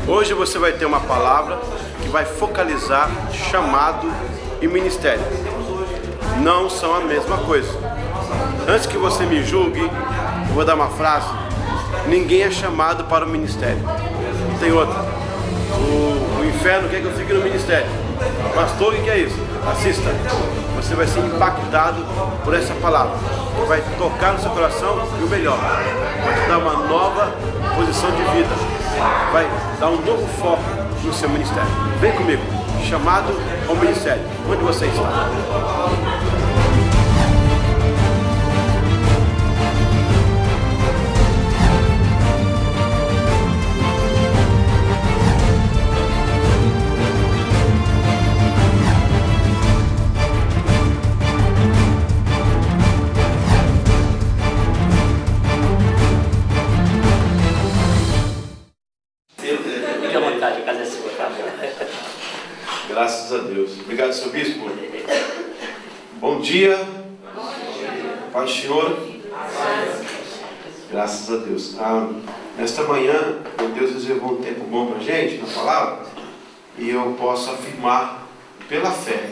Hoje você vai ter uma palavra que vai focalizar chamado e ministério. Não são a mesma coisa. Antes que você me julgue, eu vou dar uma frase: ninguém é chamado para o ministério. Tem outra: o inferno quer que eu fique no ministério. Pastor, o que é isso? Assista. Você vai ser impactado por essa palavra, que vai tocar no seu coração e o melhor, vai te dar uma nova posição de vida, vai dar um novo foco no seu ministério. Vem comigo, chamado ao ministério. Onde você está? Graças a Deus. Obrigado, seu bispo. Bom dia. Paz do Senhor. Graças a Deus. Nesta manhã, Deus reservou um tempo bom para a gente, na palavra, e eu posso afirmar, pela fé,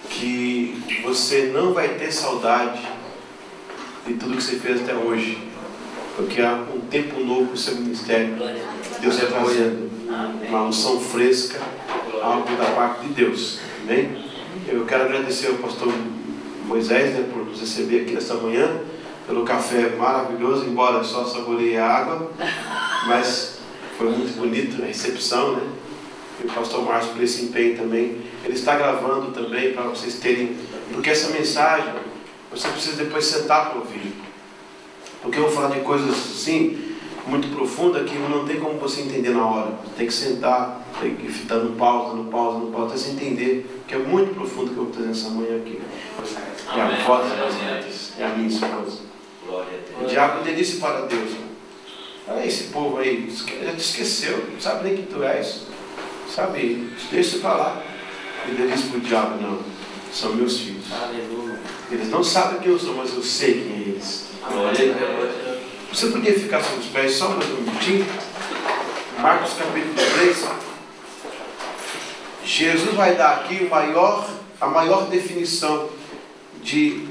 que você não vai ter saudade de tudo que você fez até hoje, porque há um tempo novo no seu ministério. Deus está trazendo uma unção fresca, algo da parte de Deus. Amém? Eu quero agradecer ao pastor Moisés, né, por nos receber aqui nesta manhã, pelo café maravilhoso, embora só saboreie a água, mas foi muito bonito a recepção, né? E o pastor Márcio por esse empenho também. Ele está gravando também para vocês terem, porque essa mensagem você precisa depois sentar para ouvir, porque eu vou falar de coisas assim muito profunda que não tem como você entender na hora. Você tem que sentar, tem que ficar no pausa, até você entender, que é muito profundo que eu vou trazer essa manhã aqui. É a voz das netas, é a minha esposa. O diabo disse para Deus: olha esse povo aí, já te esqueceu, não sabe nem quem tu és, sabe, deixa para lá. Ele disse para o diabo: não, são meus filhos. Eles não sabem quem eu sou, mas eu sei quem é eles. Você podia ficar sobre os pés só mais um minutinho? Marcos capítulo 3. Jesus vai dar aqui a maior definição de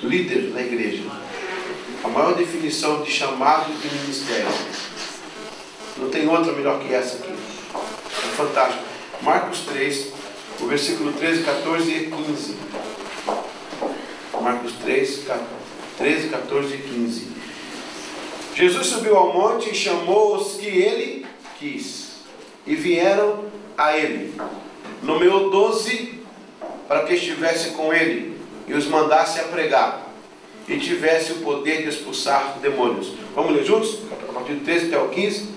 líder na igreja. A maior definição de chamado e de ministério. Não tem outra melhor que essa aqui. É fantástico. Marcos 3, o versículo 13, 14 e 15. Marcos 3, 13, 14 e 15. Jesus subiu ao monte e chamou os que ele quis, e vieram a ele. Nomeou 12 para que estivesse com ele e os mandasse a pregar, e tivesse o poder de expulsar demônios. Vamos ler juntos? A partir do 13 até o 15.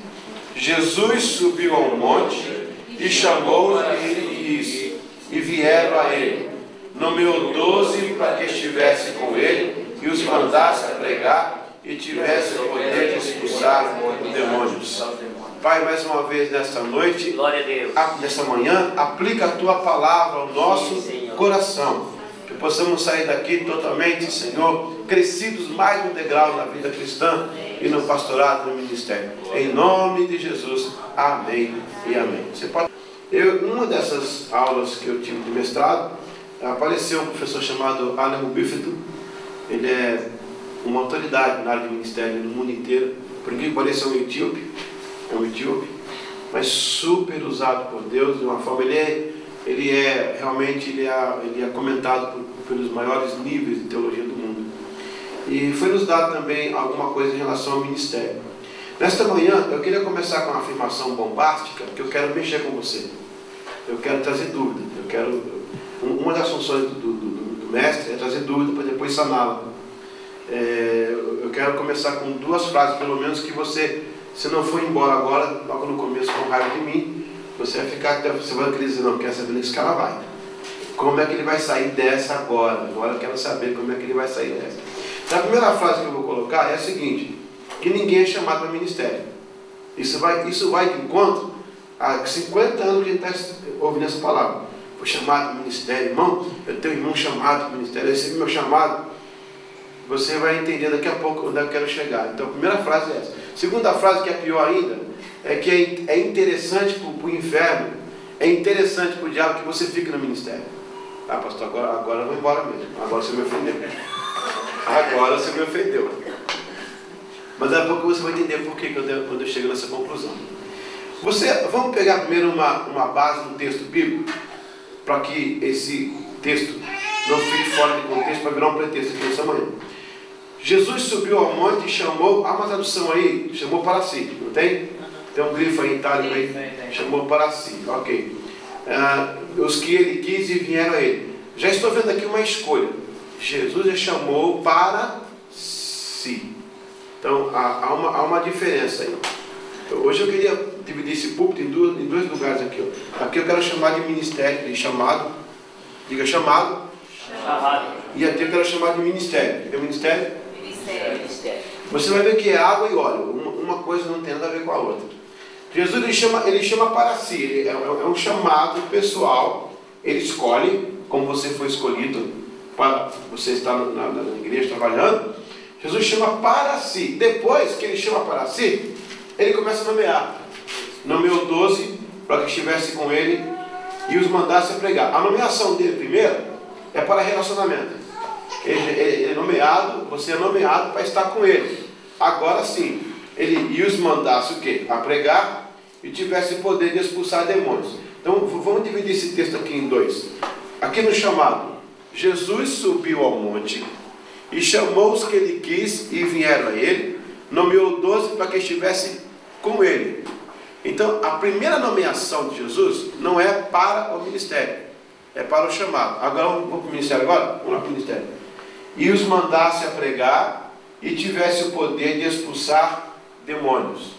Jesus subiu ao monte e chamou os que ele quis, e vieram a ele. Nomeou 12 para que estivesse com ele e os mandasse a pregar, e tivesse o poder de expulsar demônios. Pai, mais uma vez nesta noite, nesta manhã, aplica a Tua palavra ao nosso coração, que possamos sair daqui totalmente, Senhor, crescidos mais um degrau na vida cristã e no pastorado, no ministério. Em nome de Jesus, amém e amém. Você pode... numa dessas aulas que eu tive de mestrado, apareceu um professor chamado Alan Bifeto. Ele é uma autoridade na área de ministério no mundo inteiro. Por incrível que pareça, é um etíope, mas super usado por Deus de uma forma. Ele é comentado pelos maiores níveis de teologia do mundo. E foi nos dado também alguma coisa em relação ao ministério. Nesta manhã eu queria começar com uma afirmação bombástica, porque eu quero mexer com você. Eu quero trazer dúvida. Uma das funções do mestre é trazer dúvida para depois saná-la. Eu quero começar com duas frases, pelo menos, que você, se não for embora agora, logo no começo com raiva de mim, você vai ficar até, você vai querer dizer: não, quer saber onde esse cara vai. Como é que ele vai sair dessa agora? Agora eu quero saber como é que ele vai sair dessa. Então, a primeira frase que eu vou colocar é a seguinte: que ninguém é chamado para ministério. Isso vai de encontro há 50 anos que a gente está ouvindo essa palavra. Foi chamado para ministério. Irmão, eu tenho um irmão chamado para ministério, eu recebi meu chamado. Você vai entender daqui a pouco onde eu quero chegar. Então a primeira frase é essa: Segunda frase, que é pior ainda, é que é interessante para o inferno, é interessante para o diabo que você fique no ministério. Ah, pastor, agora eu vou embora mesmo. Agora você me ofendeu. Agora você me ofendeu. Mas daqui a pouco você vai entender por que quando eu chego nessa conclusão. Vamos pegar primeiro uma base do texto bíblico, para que esse texto não fique fora de contexto, para virar um pretexto aqui nessa manhã. Jesus subiu ao monte e chamou, há uma tradução aí, chamou para si, não tem? Tem um grifo aí em itálico aí, chamou para si, ok. Os que ele quis e vieram a ele. Já estou vendo aqui uma escolha. Jesus já chamou para si. Então há uma diferença aí. Hoje eu queria dividir esse púlpito em dois lugares aqui. Ó. Aqui eu quero chamar de ministério, de chamado. Diga chamado. E aqui eu quero chamar de ministério. O que é ministério? Ministério. Você vai ver que é água e óleo. Uma coisa não tem nada a ver com a outra. Jesus ele chama para si. É um chamado pessoal. Ele escolhe, como você foi escolhido para você estar na igreja trabalhando. Jesus chama para si. Depois que ele chama para si, ele começa a nomear. Nomeou 12 para que estivesse com ele e os mandasse a pregar. A nomeação dele primeiro é para relacionamento. Ele é nomeado, você é nomeado para estar com ele. Agora sim, ele os mandasse o quê? A pregar e tivesse poder de expulsar demônios. Então vamos dividir esse texto aqui em dois. Aqui no chamado, Jesus subiu ao monte e chamou os que ele quis e vieram a ele. Nomeou 12 para que estivessem com ele. Então a primeira nomeação de Jesus não é para o ministério, é para o chamado. Agora vamos para o ministério agora? Vamos lá para o ministério. E os mandasse a pregar e tivesse o poder de expulsar demônios.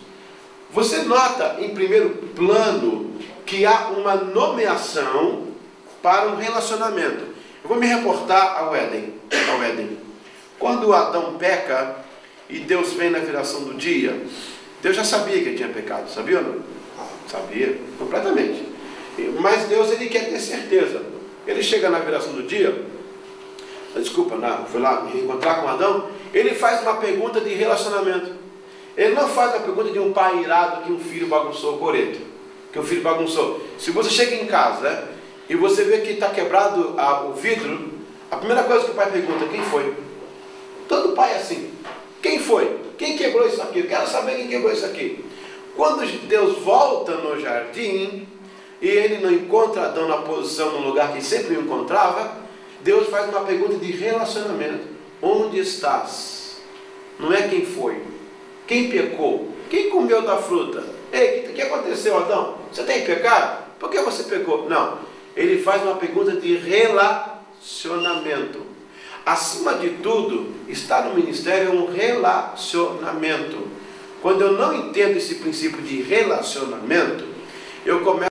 Você nota em primeiro plano que há uma nomeação para um relacionamento. Eu vou me reportar ao Éden. Quando Adão peca e Deus vem na viração do dia, Deus já sabia que ele tinha pecado, sabia ou não? Sabia, completamente. Mas Deus, ele quer ter certeza. Ele chega na viração do dia, foi lá me encontrar com Adão, ele faz uma pergunta de relacionamento. Ele não faz a pergunta de um pai irado que um filho bagunçou o coreto, que o filho bagunçou. Se você chega em casa e você vê que está quebrado o vidro, a primeira coisa que o pai pergunta, quem foi? Todo pai é assim. Quem foi? Quem quebrou isso aqui? Eu quero saber quem quebrou isso aqui. Quando Deus volta no jardim e ele não encontra Adão na posição, no lugar que sempre o encontrava, Deus faz uma pergunta de relacionamento. Onde estás? Não é quem foi. Quem pecou? Quem comeu da fruta? Ei, o que aconteceu, Adão? Você tem pecado? Por que você pecou? Não. Ele faz uma pergunta de relacionamento. Acima de tudo, estar no ministério é um relacionamento. Quando eu não entendo esse princípio de relacionamento, eu começo